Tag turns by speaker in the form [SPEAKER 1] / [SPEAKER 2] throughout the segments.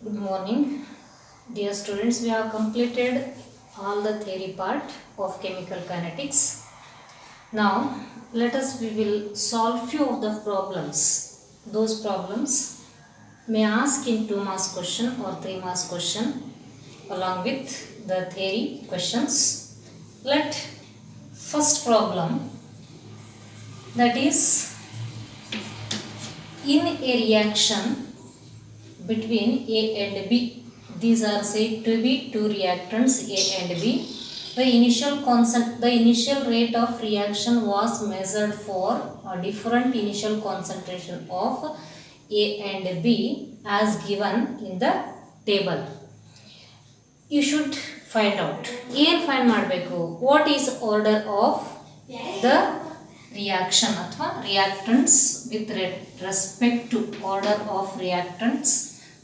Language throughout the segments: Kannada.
[SPEAKER 1] Good morning, dear students. We have completed all the theory part of chemical kinetics. Now, we will solve few of the problems. Those problems may ask in 2 marks question or 3 marks question along with the theory questions. Let first problem, that is, in a reaction between A and B, these are said to be two reactants A and B. The initial rate of reaction was measured for a different initial concentration of A and B as given in the table. You should find out. Find ಮಾಡಬೇಕು. What is order of the reaction ಅಥವಾ reactants with respect to order of reactants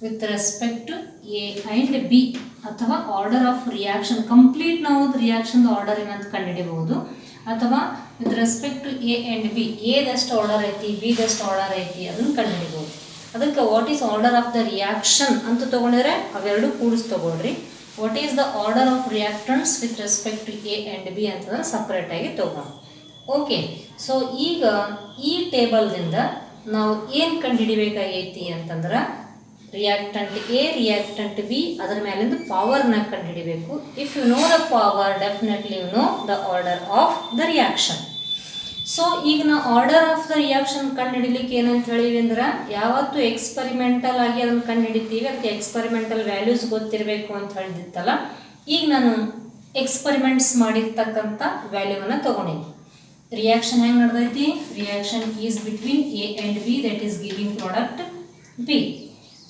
[SPEAKER 1] with respect to A and B ಅಥವಾ ಆರ್ಡರ್ ಆಫ್ ರಿಯಾಕ್ಷನ್ ಕಂಪ್ಲೀಟ್ ನಾವು ರಿಯಾಕ್ಷನ್ ಆರ್ಡರ್ ಏನಂತ ಕಂಡುಹಿಡಿಯಬಹುದು ಅಥವಾ with respect to A and B ಎದಷ್ಟು ಆರ್ಡರ್ ಐತಿ ಬಿದಷ್ಟು ಆರ್ಡರ್ ಐತಿ ಅದನ್ನು ಕಂಡುಹಿಡಿಯಬಹುದು. ಅದಕ್ಕೆ what is order of the reaction ಅಂತ ತೊಗೊಂಡಿದ್ರೆ ಅವೆರಡು ಕೂಡಿಸಿ ತೊಗೊಳ್ರಿ. What is the order of reactants with respect to A and B ಅಂತಂದ್ರೆ ಸಪ್ರೇಟಾಗಿ ತೊಗೊಂಡು. ಓಕೆ, ಸೊ ಈಗ ಈ ಟೇಬಲ್ದಿಂದ ನಾವು ಏನು ಕಂಡುಹಿಡಿಬೇಕಾಗೈತಿ ಅಂತಂದ್ರೆ ರಿಯಾಕ್ಟಂಟ್ ಎ ರಿಯಾಕ್ಟಂಟ್ ಬಿ ಅದರ ಮೇಲಿಂದ ಪವರ್ನ ಕಂಡುಹಿಡಿಬೇಕು. If you know the power definitely you know the order of the reaction. So ಈಗ ನಾವು ಆರ್ಡರ್ ಆಫ್ ದ ರಿಯಾಕ್ಷನ್ ಕಂಡುಹಿಡಿಲಿಕ್ಕೆ ಏನಂತ ಹೇಳಿವಿ ಅಂದ್ರೆ ಯಾವತ್ತು ಎಕ್ಸ್ಪರಿಮೆಂಟಲ್ ಆಗಿ ಅದನ್ನು ಕಂಡುಹಿಡಿತೀವಿ ಅದಕ್ಕೆ ಎಕ್ಸ್ಪರಿಮೆಂಟಲ್ ವ್ಯಾಲ್ಯೂಸ್ ಗೊತ್ತಿರಬೇಕು ಅಂತ ಹೇಳಿದಿತ್ತಲ್ಲ, ಈಗ ನಾನು ಎಕ್ಸ್ಪರಿಮೆಂಟ್ಸ್ ಮಾಡಿರ್ತಕ್ಕಂಥ ವ್ಯಾಲ್ಯೂವನ್ನು ತೊಗೊಂಡಿದ್ದೀನಿ. ರಿಯಾಕ್ಷನ್ ಹೆಂಗೆ ನಡೆದೈತಿ? Reaction is between A and B, that is giving product B.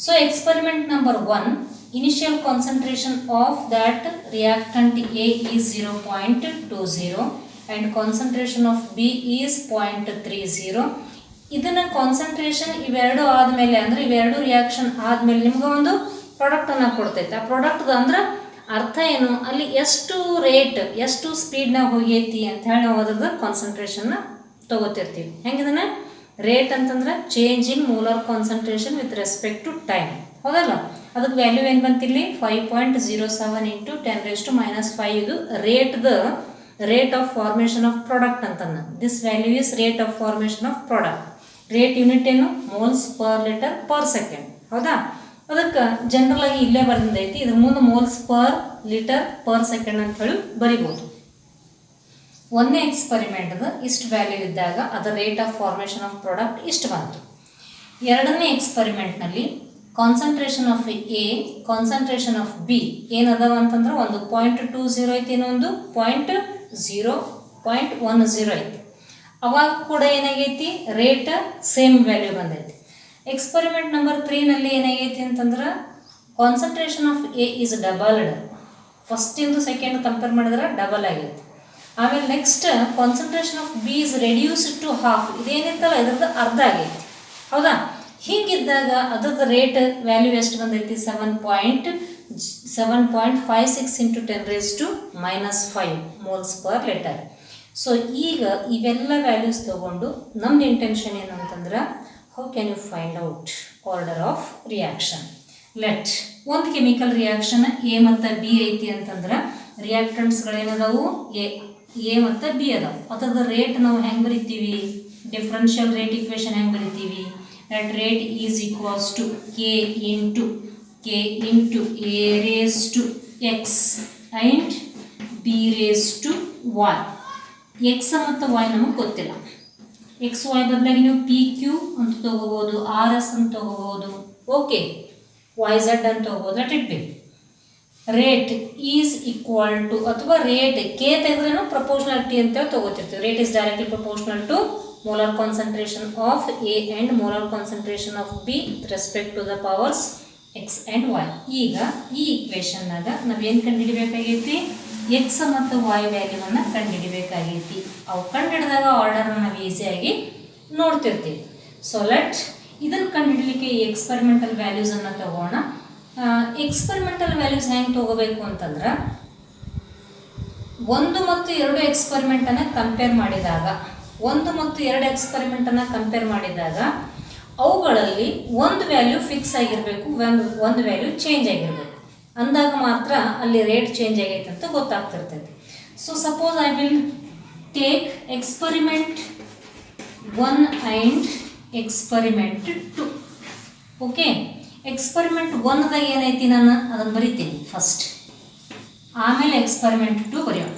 [SPEAKER 1] So experiment number 1, initial concentration of that reactant A is 0.20 and concentration of B is 0.30. ಇದನ್ನ ಕಾನ್ಸಂಟ್ರೇಷನ್ ಇವೆರಡು ಆದಮೇಲೆ ಅಂದರೆ ಇವೆರಡು ರಿಯಾಕ್ಷನ್ ಆದಮೇಲೆ ನಿಮ್ಗೆ ಒಂದು ಪ್ರಾಡಕ್ಟನ್ನು ಕೊಡ್ತೈತೆ. ಆ ಪ್ರಾಡಕ್ಟ್ ಅಂದ್ರೆ ಅರ್ಥ ಏನು, ಅಲ್ಲಿ ಎಷ್ಟು ರೇಟ್ ಎಷ್ಟು ಸ್ಪೀಡ್ನಾಗ ಹೋಗೈತಿ ಅಂತ ಹೇಳಿ ನಾವು ಅದ್ರದ್ದು ಕಾನ್ಸಂಟ್ರೇಷನ್ನ ತೊಗೋತಿರ್ತೀವಿ. ಹೆಂಗಿದನ್ನ ರೇಟ್ ಅಂತಂದ್ರೆ change in molar concentration with respect to time, ಹೌದಲ್ಲ? ಅದಕ್ಕೆ ವ್ಯಾಲ್ಯೂ ಏನು ಬಂತಿಲ್ಲಿ 5.07 ಇಂಟು 10⁻⁵. ಇದು rate of formation of product ಅಂತಂದ. This value is rate of formation of product. Rate unit ಏನು? Moles per litre per second, ಹೌದಾ? ಅದಕ್ಕೆ ಜನರಲ್ ಆಗಿ ಇಲ್ಲೇ ಬರ್ದಿದ್ದೈತಿ. ಇದ್ರ ಮುಂದೆ moles per litre per second ಅಂತ ಹೇಳಿ ಬರಿಬೋದು. ಒಂದನೇ ಎಕ್ಸ್ಪರಿಮೆಂಟ್ದು ಇಷ್ಟು ವ್ಯಾಲ್ಯೂ ಇದ್ದಾಗ ಅದರ rate of formation of product ಇಷ್ಟು ಬಂತು. ಎರಡನೇ ಎಕ್ಸ್ಪರಿಮೆಂಟ್ನಲ್ಲಿ concentration of A concentration of B ಏನದಾವ ಅಂತಂದ್ರೆ ಒಂದು 0.20 ಐತಿ, ಇನ್ನೊಂದು 0.10 ಐತಿ. ಅವಾಗ ಕೂಡ ಏನಾಗೈತಿ ರೇಟ್ ಸೇಮ್ ವ್ಯಾಲ್ಯೂ ಬಂದೈತಿ. ಎಕ್ಸ್ಪರಿಮೆಂಟ್ ನಂಬರ್ 3ನಲ್ಲಿ ಏನಾಗೈತಿ ಅಂತಂದ್ರೆ concentration of A is doubled. ಫಸ್ಟಿಂದು ಸೆಕೆಂಡ್ ಕಂಪೇರ್ ಮಾಡಿದ್ರೆ ಡಬಲ್ ಆಗೈತಿ. ಆಮೇಲೆ next concentration of B is reduced to half. ಇದೇನಿತ್ತಲ್ಲ ಇದ್ರದ್ದು ಅರ್ಧ ಆಗೈತಿ, ಹೌದಾ? ಹೀಗಿದ್ದಾಗ ಅದ್ರದ್ದು ರೇಟ್ ವ್ಯಾಲ್ಯೂ ಎಷ್ಟು ಬಂದೈತಿ? 7.56 into 10⁻⁵ moles per litre. So ಈಗ ಇವೆಲ್ಲ ವ್ಯಾಲ್ಯೂಸ್ ತೊಗೊಂಡು ನಮ್ಮ ಇಂಟೆನ್ಷನ್ ಏನು ಅಂತಂದ್ರೆ how can you find out order of reaction. Let ಒಂದು ಕೆಮಿಕಲ್ ರಿಯಾಕ್ಷನ್ ಎ ಮತ್ತು ಬಿ ಐತಿ ಅಂತಂದ್ರೆ ರಿಯಾಕ್ಟೆಂಟ್ಸ್ಗಳೇನದಾವು ಎ ಮತ್ತು ಬಿ ಅದಾವ. ಅದರದ ರೇಟ್ ನಾವು ಹೆಂಗೆ ಬರಿತೀವಿ? ಡಿಫ್ರೆನ್ಷಿಯಲ್ ರೇಟ್ ಇಕ್ವೇಷನ್ ಹೆಂಗೆ ಬರಿತೀವಿ? That rate is equals to K into A raise to X and B raise to Y. X ಮತ್ತು ವಾಯ್ ನಮಗೆ ಗೊತ್ತಿಲ್ಲ. ಎಕ್ಸ್ ವಾಯ್ ಬದಲಾಗಿ ನೀವು ಪಿ ಕ್ಯೂ ಅಂತ ತೊಗೋಬೋದು, ಆರ್ ಎಸ್ ಅಂತ ತೊಗೋಬೋದು, ಓಕೆ, ವೈ ಝೆಡ್ ಅಂತ ತೊಗೋಬೋದು. Let it be. Rate is equal to ಅಥವಾ ರೇಟ್ ಕೆ ತೆಗೆದ್ರೂ ಪ್ರಪೋರ್ಷನಾಲಿಟಿ ಅಂತೇಳಿ ತೊಗೋತಿರ್ತೀವಿ. Rate is directly proportional to molar concentration of A and molar concentration of B with respect to the powers X and Y. ಈಗ ಈ ಇಕ್ವೇಷನ್ನಾಗ ನಾವೇನು ಕಂಡುಹಿಡಿಬೇಕಾಗೈತಿ? ಎಕ್ಸ್ ಮತ್ತು ವೈ ವ್ಯಾಲ್ಯೂವನ್ನು ಕಂಡುಹಿಡಿಬೇಕಾಗೈತಿ. ಅವು ಕಂಡುಹಿಡಿದಾಗ ಆರ್ಡರ್ನ ನಾವು ಈಸಿಯಾಗಿ ನೋಡ್ತಿರ್ತೀವಿ. ಸೊ ಲೆಟ್ ಇದನ್ನು ಕಂಡುಹಿಡಲಿಕ್ಕೆ ಈ ಎಕ್ಸ್ಪರಿಮೆಂಟಲ್ ವ್ಯಾಲ್ಯೂಸನ್ನು ತಗೋಣ. ಎಕ್ಸ್ಪರಿಮೆಂಟಲ್ ವ್ಯಾಲ್ಯೂಸ್ ಹೆಂಗೆ ತೊಗೋಬೇಕು ಅಂತಂದ್ರೆ 1 ಮತ್ತು 2 ಎಕ್ಸ್ಪರಿಮೆಂಟನ್ನು ಕಂಪೇರ್ ಮಾಡಿದಾಗ ಅವುಗಳಲ್ಲಿ ಒಂದು ವ್ಯಾಲ್ಯೂ ಫಿಕ್ಸ್ ಆಗಿರಬೇಕು, ಒಂದು ವ್ಯಾಲ್ಯೂ ಚೇಂಜ್ ಆಗಿರಬೇಕು. ಅಂದಾಗ ಮಾತ್ರ ಅಲ್ಲಿ ರೇಟ್ ಚೇಂಜ್ ಆಗೈತೆ ಅಂತ ಗೊತ್ತಾಗ್ತಿರ್ತೈತಿ. So suppose I will take experiment 1 and experiment 2. Okay, experiment 1ದಾಗ ಏನೈತಿ ನಾನು ಅದನ್ನು ಬರಿತೀನಿ ಫಸ್ಟ್, ಆಮೇಲೆ ಎಕ್ಸ್ಪರಿಮೆಂಟ್ 2 ಬರೆಯೋಣ.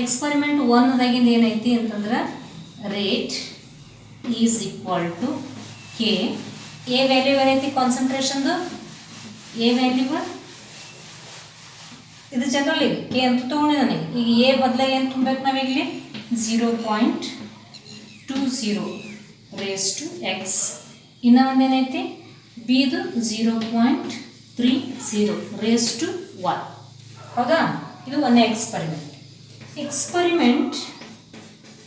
[SPEAKER 1] ಎಕ್ಸ್ಪರಿಮೆಂಟ್ 1ದಾಗಿಂದ ಏನೈತಿ ಅಂತಂದ್ರೆ rate is equal to K. A value ಏನೈತಿ ಕಾನ್ಸಂಟ್ರೇಷನ್ದು, ಎ ವ್ಯಾಲ್ಯೂ ಇದು ಜನರಲ್ ಇದೆ, ಕೆ ಅಂತ ತೊಗೊಂಡು ನನಗೆ ಈಗ ಎ ಬದಲಾಗಿ ಏನು ತುಂಬಬೇಕು ನಾವೀಗಲಿ 0.20 ರೇಸ್ ಟು ಎಕ್ಸ್. ಇನ್ನೂ ಒಂದೇನೈತಿ ಬಿದು 0.30 ರೇಸ್ ಟು 1. ಹೌದಾ, ಇದು ಒಂದೇ ಎಕ್ಸ್ಪರಿಮೆಂಟ್. ಎಕ್ಸ್ಪರಿಮೆಂಟ್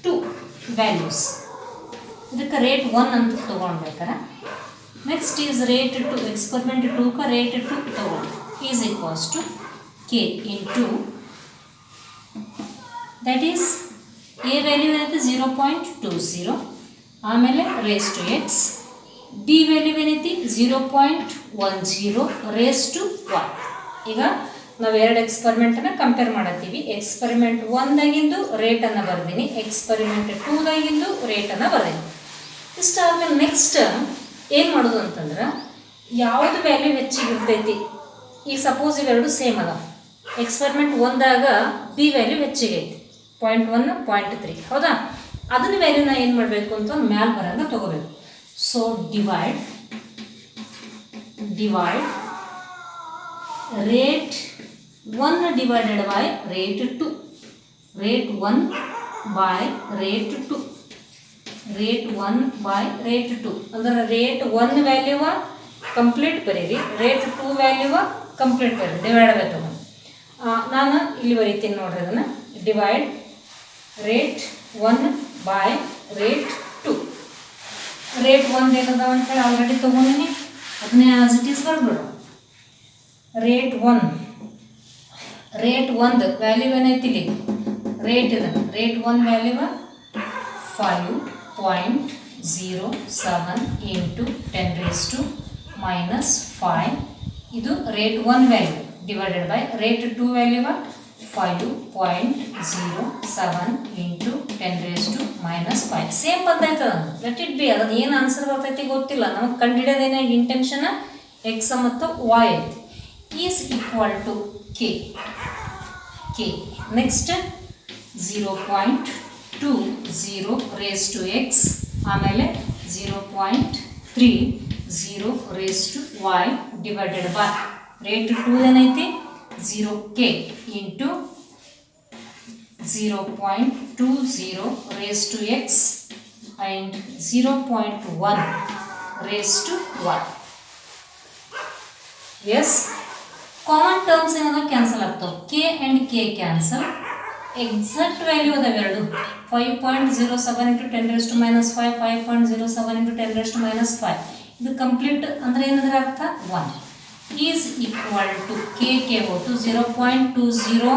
[SPEAKER 1] 2 ವ್ಯಾಲ್ಯೂಸ್, ಇದಕ್ಕೆ ರೇಟ್ 1 ಅಂತ ತೊಗೊಳ್ಬೇಕಾರೆ ನೆಕ್ಸ್ಟ್ ಈಸ್ ರೇಟ್ 2. ಎಕ್ಸ್ಪರಿಮೆಂಟ್ 2ಗೆ ರೇಟ್ 2 ತೊಗೊಂಡು is equals to K into that is A value ಏನೈತಿ 0.20, ಆಮೇಲೆ raise to X. B value ಏನೈತಿ 0.10 ರೇಸ್ ಟು 1. ಈಗ ನಾವು ಎರಡು ಎಕ್ಸ್ಪರಿಮೆಂಟನ್ನು ಕಂಪೇರ್ ಮಾಡತ್ತೀವಿ. ಎಕ್ಸ್ಪರಿಮೆಂಟ್ 1ದಾಗಿಂದು ರೇಟನ್ನು ಬರ್ದೀನಿ, ಎಕ್ಸ್ಪರಿಮೆಂಟ್ 2ದಾಗಿಂದು ರೇಟನ್ನು ಬರ್ದೀನಿ. ಇಷ್ಟಾದ್ಮೇಲೆ ನೆಕ್ಸ್ಟ್ ಏನು ಮಾಡೋದು ಅಂತಂದ್ರೆ ಯಾವುದು ವ್ಯಾಲ್ಯೂ ಹೆಚ್ಚಿಗೆ ಇರ್ತೈತಿ. ಈಗ ಸಪೋಸ್ ಇವೆರಡು ಸೇಮ್ ಅದ. ಎಕ್ಸ್ಪರಿಮೆಂಟ್ 1ದಾಗ ಬಿ ವ್ಯಾಲ್ಯೂ ಹೆಚ್ಚಿಗೆ ಐತಿ 0.1 0.3. ಹೌದಾ, ಅದನ್ನ ವ್ಯಾಲ್ಯೂನ ಏನು ಮಾಡಬೇಕು ಅಂತ ಮ್ಯಾಲ್ ಬರಂಗ ತಗೋಬೇಕು. So divide rate 1 divided by rate 2, rate 1 by rate 2, rate 1 by rate 2 ಅಂದ್ರೆ ರೇಟ್ 1 ವ್ಯಾಲ್ಯೂವ ಕಂಪ್ಲೀಟ್ ಬರೀರಿ, ರೇಟ್ 2 ವ್ಯಾಲ್ಯೂವ ಕಂಪ್ಲೀಟ್ ಬರೀರಿ, ಡಿವೈಡ್ ಬೈ ತಗೊಂಡು. ನಾನು ಇಲ್ಲಿ ಬರೀತೀನಿ ನೋಡ್ರಿ, ಅದನ್ನು divide rate 1 by rate 2. Rate 1 ಏನದಾವ ಅಂತೇಳಿ ಆಲ್ರೆಡಿ ತೊಗೊಂಡಿನಿ, ಅದನ್ನೇ ಆಸ್ ಇಟ್ ಈಸ್ ಬರ್ಬಿಡು. ರೇಟ್ 1 ವ್ಯಾಲ್ಯೂ ಏನೈತಿ ಇಲ್ಲಿ ರೇಟ್ ಇದೆ, ರೇಟ್ 1 ವ್ಯಾಲ್ಯೂ 5.07 ಇಂಟು 10⁻⁻5. ಇದು rate 1 value divided by rate 2 value 5.07 into 10⁻⁻5. Same ಬಂದೈತದ, ಲೆಟ್ ಇಟ್ ಬಿ. ಅದನ್ನು ಏನು ಆನ್ಸರ್ ಬರ್ತೈತಿ ಗೊತ್ತಿಲ್ಲ ನಮಗೆ, ಕಂಡುಹಿಡಿಯೋದೇನೇ ಇಂಟೆನ್ಷನ್ ಎಕ್ಸ್ ಮತ್ತು ವೈ ಐತಿ. Is equal to K. Next 0.20 raise to X, ಆಮೇಲೆ 0.30 raise to Y divided by rate 2 ಏನೈತಿ 0k into 0.20 raise to X and 0.1 raise to Y. Yes, common terms ಏನಾದ್ರು ಕ್ಯಾನ್ಸಲ್ ಆಗ್ತಾವೆ. K and K cancel. Exact value ಅದಾವೆ ಎರಡು, 5.07 ಇಂಟು 10⁻⁻5, 5.07 ಇಂಟು 10⁻⁻5. ಇದು ಕಂಪ್ಲೀಟ್ ಅಂದರೆ ಏನಂದ್ರೆ ಅರ್ಥ 1 ಈಸ್ ಈಕ್ವಲ್ ಟು ಕೆ ಹೋತು 0.20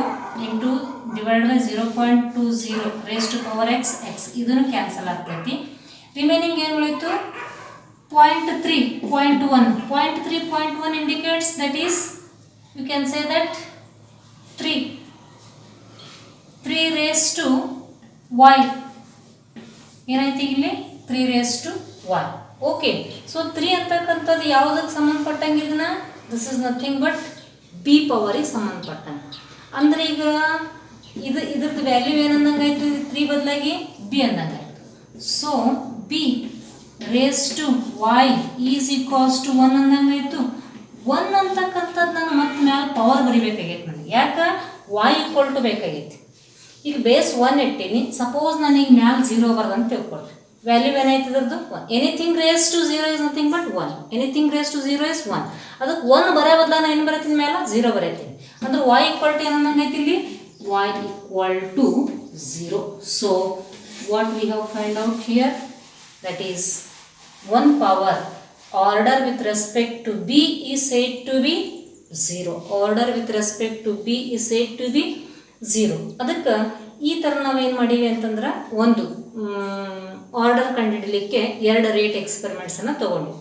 [SPEAKER 1] into divide by 0.20 raise to power X. ಇದನ್ನು ಕ್ಯಾನ್ಸಲ್ ಆಗ್ತೈತಿ. ರಿಮೈನಿಂಗ್ ಏನು ಉಳಿತು 0.3, 0.1 indicates that is, you can say that 3 raised to y. ಏನಾಯ್ತು ಇಲ್ಲಿ 3 raised to y. Okay, so 3 ಅಂತಕ್ಕಂಥದ್ದು ಯಾವುದಕ್ಕೆ ಸಂಬಂಧಪಟ್ಟಂಗೆ ಇದನ್ನ, this is nothing but B ಪವರಿಗೆ ಸಂಬಂಧಪಟ್ಟಂಗೆ. ಅಂದರೆ ಈಗ ಇದ್ರದ್ದು ವ್ಯಾಲ್ಯೂ ಏನಂದಂಗಾಯ್ತು, 3 ಬದಲಾಗಿ ಬಿ ಅಂದಂಗಾಯ್ತು. So B raise to Y is equals to 1 ಅಂದಂಗಾಯ್ತು. 1 ಅಂತಕ್ಕಂಥದ್ದು ನಾನು ಮತ್ತೆ ಮ್ಯಾಲೆ ಪವರ್ ಬರಿಬೇಕಾಗೈತೆ ನನಗೆ, ಯಾಕೆ y ಈಕ್ವಲ್ ಟು ಬೇಕಾಗೈತಿ. ಈಗ ಬೇಸ್ 1 ಇಟ್ಟೀನಿ, ಸಪೋಸ್ ನಾನು ಈಗ ಮ್ಯಾಲೆ 0 ಬರ್ದಂತ ತಿಳ್ಕೊಳ್ರಿ, ವ್ಯಾಲ್ಯೂ ಏನಾಯ್ತು ಇದ್ರದ್ದು 1. Anything raise to 0 is nothing but 1. Anything raise to 0 is 1. ಅದಕ್ಕೆ 1 ಬರೋ ಬದಲ ನಾನು ಏನು ಬರೀತೀನಿ ಮೇಲೆ 0 ಬರೀತೀನಿ. ಅಂದ್ರೆ y ಈಕ್ವಲ್ ಟು ಏನಂದಂಗೈತಿ ಇಲ್ಲಿ y equal to 0. So what we have find out here, that is 1 power order with respect to b is said to be 0. Order with respect to b is said to be 0. ಅದಕ್ಕೆ ಈ ಥರ ನಾವೇನು ಮಾಡೀವಿ ಅಂತಂದ್ರೆ ಒಂದು ಆರ್ಡರ್ ಕಂಡುಹಿಡಲಿಕ್ಕೆ 2 ರೇಟ್ ಎಕ್ಸ್ಪೆರಿಮೆಂಟ್ಸನ್ನು ತೊಗೊಂಡು.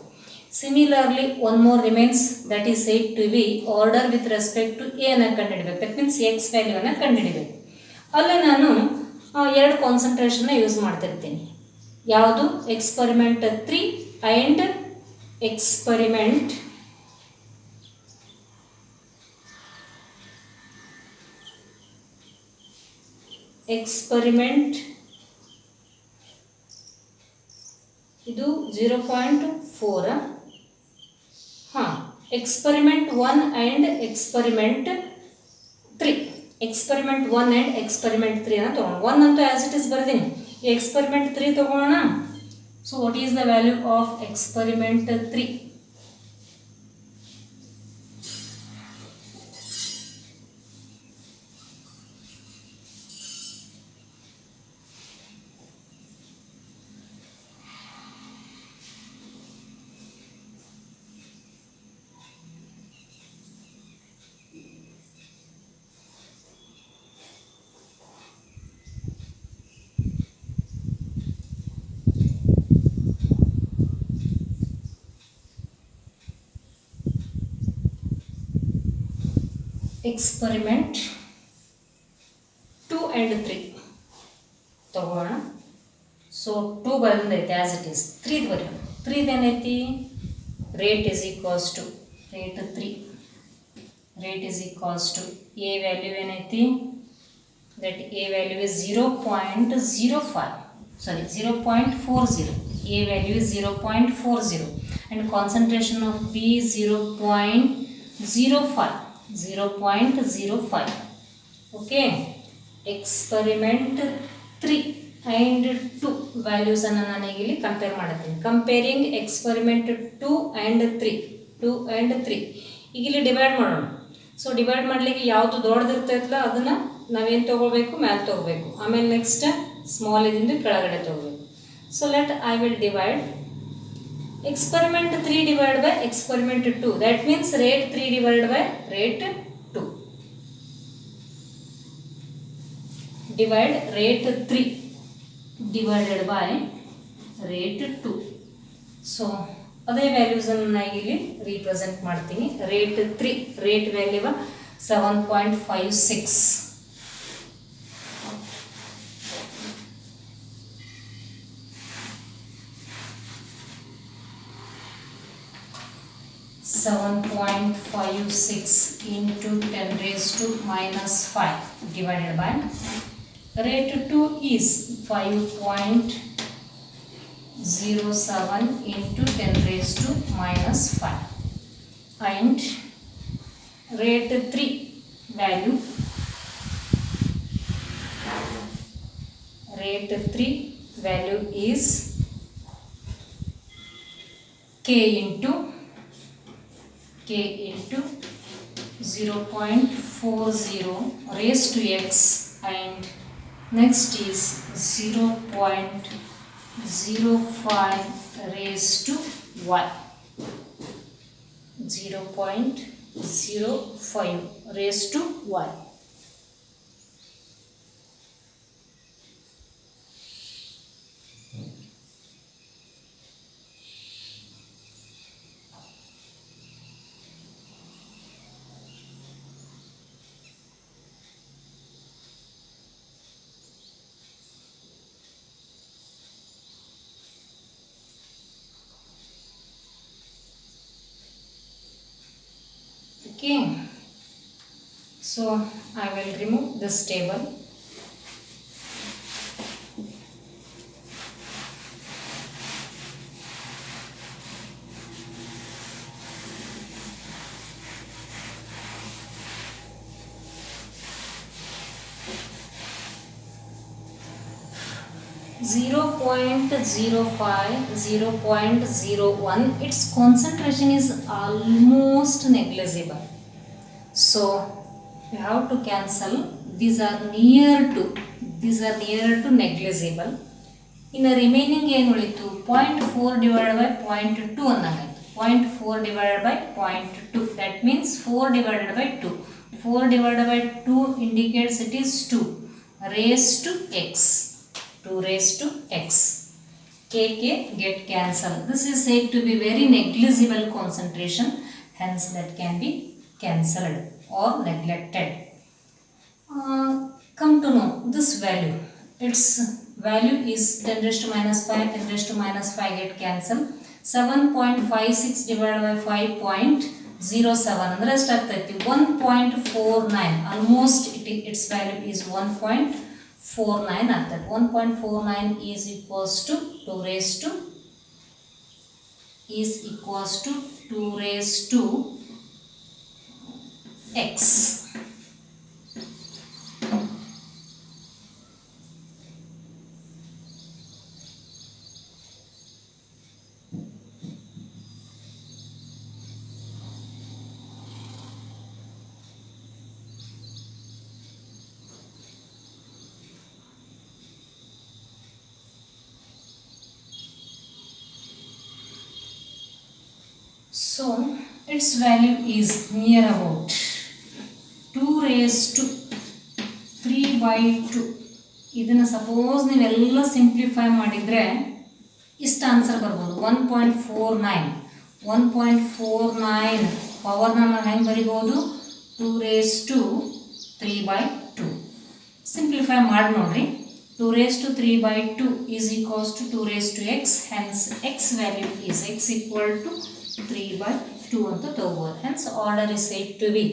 [SPEAKER 1] Similarly one more remains that is said to be order with respect to A ಅನ್ನು ಕಂಡುಹಿಡಬೇಕು. ದಟ್ ಮೀನ್ಸ್ ಎಕ್ಸ್ ವ್ಯಾಲ್ಯೂವನ್ನು ಕಂಡುಹಿಡಬೇಕು. ಅಲ್ಲಿ ನಾನು 2 ಕಾನ್ಸಂಟ್ರೇಷನ್ನ ಯೂಸ್ ಮಾಡ್ತಿರ್ತೀನಿ. ಯಾವುದು? Experiment 3 and experiment 0.4. Experiment 1 and experiment 3. Experiment 1 and experiment 3 ಅನ್ನು ತೊಗೊಂಡು 1 ಅಂತೂ ಆ್ಯಸ್ ಇಟ್ ಇಸ್ ಬರ್ತೀನಿ. ಈ ಎಕ್ಸ್ಪರಿಮೆಂಟ್ 3 ತೊಗೊಳ್ಳೋಣ. So what is the value of experiment 3? Experiment 2 and 3 ತಗೋಣ. ಸೊ 2 ಬರೆದೈತೆ ಆ್ಯಸ್ ಇಟ್ ಈಸ್. 3 ಬರೆಯೋಣ. 3 ಏನೈತಿ? Rate is equals to rate 3. Rate is equals to A value ಏನೈತಿ? That A value is 0.05. Sorry 0.40. A value is 0.40 and concentration of B 0.05. 0.05. Okay. Experiment 3 and 2 values ಅನ್ನು ನಾನು ಇಲ್ಲಿ ಕಂಪೇರ್ ಮಾಡ್ತೀನಿ. Comparing experiment 2 and 3. ಈಗ ಇಲ್ಲಿ ಡಿವೈಡ್ ಮಾಡೋಣ. ಸೊ ಡಿವೈಡ್ ಮಾಡಲಿಕ್ಕೆ ಯಾವುದು ದೊಡ್ಡದಿರ್ತೈತಲ್ಲ ಅದನ್ನು ನಾವೇನು ತೊಗೋಬೇಕು? ಮ್ಯಾಲೆ ತೊಗೋಬೇಕು. ಆಮೇಲೆ ನೆಕ್ಸ್ಟ್ ಸ್ಮಾಲ್ ಇದರಿಂದ ಕೆಳಗಡೆ ತೊಗೋಬೇಕು. So let I will divide experiment 3 divided by experiment 2. That means rate 3 divided by rate 2. Divide rate 3 divided by rate 2. So ಅದೇ ವ್ಯಾಲ್ಯೂಸ್ ಅನ್ನು ನಾನು ಇಲ್ಲಿ ರಿಪ್ರೆಸೆಂಟ್ ಮಾಡ್ತೀನಿ. Rate 3 rate value 7.56. 7.56 into 10 raised to minus 5 divided by rate 2 is 5.07 into 10 raised to minus 5 and rate 3 value is k into 0.40 raised to x and next is 0.05 raised to y. 0.05 raised to y. Okay, so I will remove this table. Zero point 0.01, its concentration is almost negligible. So we have to cancel. These are near to negligible. In the remaining ಏನು ಉಳಿತು? 0.4 divided by 0.2 ಅನ್ನಂಗಾಯ್ತು. 0.4 divided by 0.2. That means 4 divided by 2. 4 divided by 2 indicates it is 2. raised to x. 2 raised to x. K get cancelled. This is said to be very negligible concentration, hence that can be cancelled or neglected. Come to know this value. Its value is 10 raised to minus 5, 10 raised to minus 5 get cancelled. 7.56 divided by 5.07 ಅಂದರೆ ಎಷ್ಟಾಗ್ತೈತಿ 1.49. ಆಲ್ಮೋಸ್ಟ್ its value is 1.49 ಆಗ್ತದೆ. 1.49 is equals to 2 raised to x. So its value is near about 2 raised to 3/2. ಇದನ್ನು ಸಪೋಸ್ ನೀವೆಲ್ಲ ಸಿಂಪ್ಲಿಫೈ ಮಾಡಿದರೆ ಇಷ್ಟು ಆನ್ಸರ್ ಬರ್ಬೋದು 1.49 ಪವರ್ನ ನಾವು ಹೆಂಗೆ ಬರಿಬೋದು 2 raised to 3/2. ಸಿಂಪ್ಲಿಫೈ ಮಾಡಿ ನೋಡ್ರಿ 2 raised to 3/2 is equals to 2 raised to x, hence x value is x equal to 3/2 ಅಂತ ತಗೋಬಹುದು. Hence order is said to be,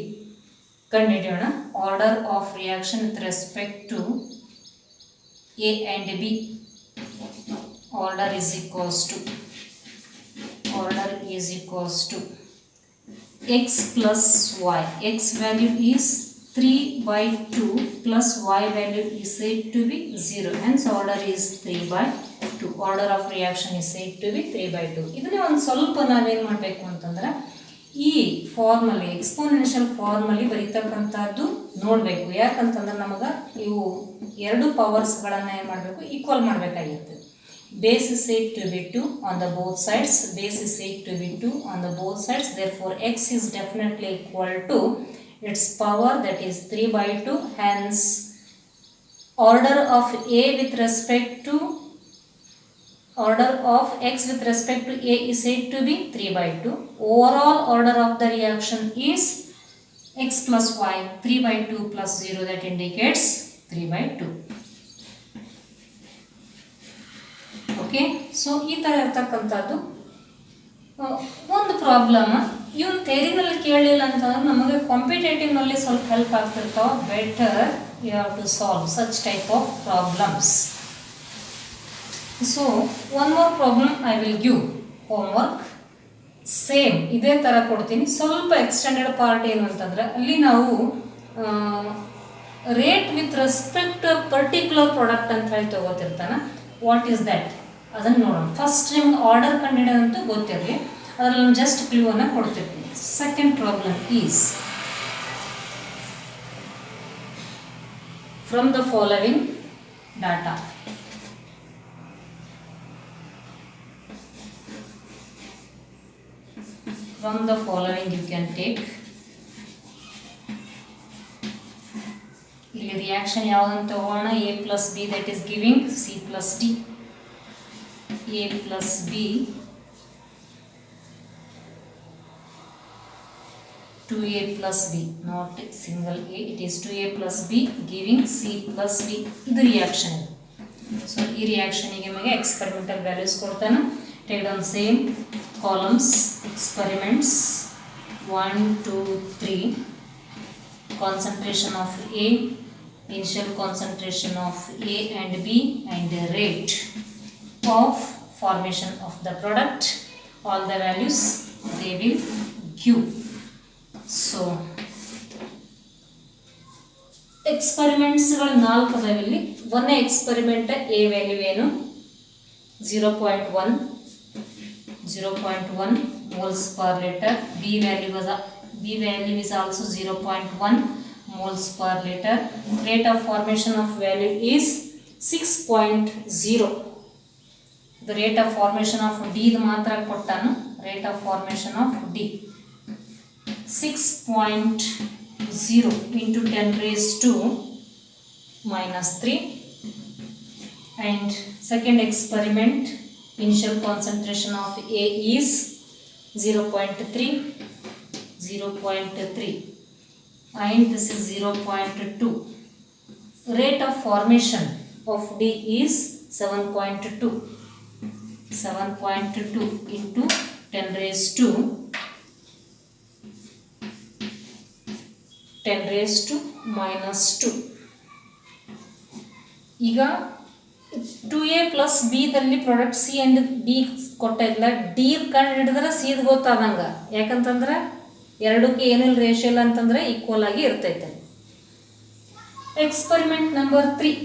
[SPEAKER 1] ಕಂಡುಹಿಡಿಯೋಣ, order of reaction with respect to A and B. Order is equals to x plus y. X value is 3/2 plus y value is said to be 0. Hence order is 3/2. Order of reaction is said to be 3/2. ಇದನ್ನೇ ಒಂದು ಸ್ವಲ್ಪ ನಾವೇನು ಮಾಡಬೇಕು ಅಂತಂದ್ರೆ ಈ ಫಾರ್ಮಲ್ಲಿ ಎಕ್ಸ್ಪೋನೆನ್ಷಿಯಲ್ ಫಾರ್ಮಲ್ಲಿ ಬರೀತಕ್ಕಂಥದ್ದು ನೋಡಬೇಕು. ಯಾಕಂತಂದ್ರೆ ನಮಗೆ ಇವು ಎರಡು ಪವರ್ಸ್ಗಳನ್ನು ಏನು ಮಾಡಬೇಕು, ಈಕ್ವಲ್ ಮಾಡಬೇಕಾಗಿತ್ತು. Base is said to be 2 on the both sides. Base is said to be 2 on the both sides. Therefore, x is definitely equal to its power, that is 3/2. Hence, order of A with respect to order of x with respect to A is said to be 3/2. Overall order of the reaction is x plus y, 3/2 plus 0, that indicates 3/2. Okay, so ಈ ಥರ ಇರ್ತಕ್ಕಂಥದ್ದು ಒಂದು ಪ್ರಾಬ್ಲಮ್. ಇವನು ಥೇರಿನಲ್ಲಿ ಕೇಳಲಿಲ್ಲ ಅಂತಂದ್ರೆ ನಮಗೆ ಕಾಂಪಿಟೇಟಿವ್ನಲ್ಲಿ ಸ್ವಲ್ಪ ಹೆಲ್ಪ್ ಆಗ್ತಿರ್ತಾವೆ. Better you have to solve such type of problems. So one more problem I will give homework. Same ಇದೇ ಥರ ಕೊಡ್ತೀನಿ. ಸ್ವಲ್ಪ ಎಕ್ಸ್ಟೆಂಡೆಡ್ ಪಾರ್ಟ್ ಏನು ಅಂತಂದರೆ ಅಲ್ಲಿ ನಾವು rate with respect to particular product ಅಂತ ಹೇಳಿ ತಗೋತಿರ್ತಾನೆ. ವಾಟ್ ಈಸ್ ದ್ಯಾಟ್ ಅದನ್ನು ನೋಡೋಣ. ಫಸ್ಟ್ ನಿಮ್ಗೆ ಆರ್ಡರ್ ಕಂಡುಹಿಡಿಯೋದಂತೂ ಗೊತ್ತಿರಲಿ, ಅದರಲ್ಲಿ ನಾನು ಜಸ್ಟ್ ಕ್ಲೂವನ್ನು ಕೊಡ್ತಿರ್ತೀನಿ. Second problem is from the following data. From the following you can take. ಇಲ್ಲಿ ರಿಯಾಕ್ಷನ್ ಯಾವುದಂತ ತಗೋಣ. A plus B, that is giving C plus D. A plus B to A plus B, not single A, it is 2A plus B giving C plus D. ಇದು ರಿಯಾಕ್ಷನ್. ಸೊ ಈ ರಿಯಾಕ್ಷನಿಗೆ ನಮಗೆ ಎಕ್ಸ್ಪೆರಿಮೆಂಟಲ್ ವ್ಯಾಲ್ಯೂಸ್ ಕೊಡ್ತಾನೆ. Take down same columns, experiments 1, 2, 3. Concentration of A, initial concentration of A and B, and the rate of formation of the product. All the values they will give. So ಎಕ್ಸ್ಪರಿಮೆಂಟ್ಸ್ಗಳು 4 ಅದಾವಿಲ್ಲಿ. ಒಂದೇ ಎಕ್ಸ್ಪರಿಮೆಂಟ್ A ವ್ಯಾಲ್ಯೂ ಏನು 0.1 moles per liter. B value is also 0.1 moles per liter. Rate of formation of value is 6.0. The rate of formation of D the ಮಾತ್ರ ಕೊಟ್ಟಾನು. Rate of formation of D 6.0 into 10 raised to minus 3. And second experiment, initial concentration of A is 0.3, 0.3, and this is 0.2. Rate of formation of D is 7.2. 7.2 into 10 raised to 10 raised to minus 2. ಈಗ 2a plus b ದಲ್ಲಿ ಪ್ರಾಡಕ್ಟ್ ಸಿ ಅಂಡ್ ಡಿ ಕೊಟ್ಟಿಲ್ಲ, ಡಿ ಕಂಡು ಹಿಡಿದ್ರೆ ಸಿದು ಗೊತ್ತಾದಂಗ. ಯಾಕಂತಂದ್ರೆ ಎರಡಕ್ಕೆ ಏನಿಲ್ಲ ರೇಷಿಯೋ ಇಲ್ಲ ಅಂತಂದ್ರೆ ಈಕ್ವಲ್ ಆಗಿ ಇರ್ತೈತೆ. Experiment number 3,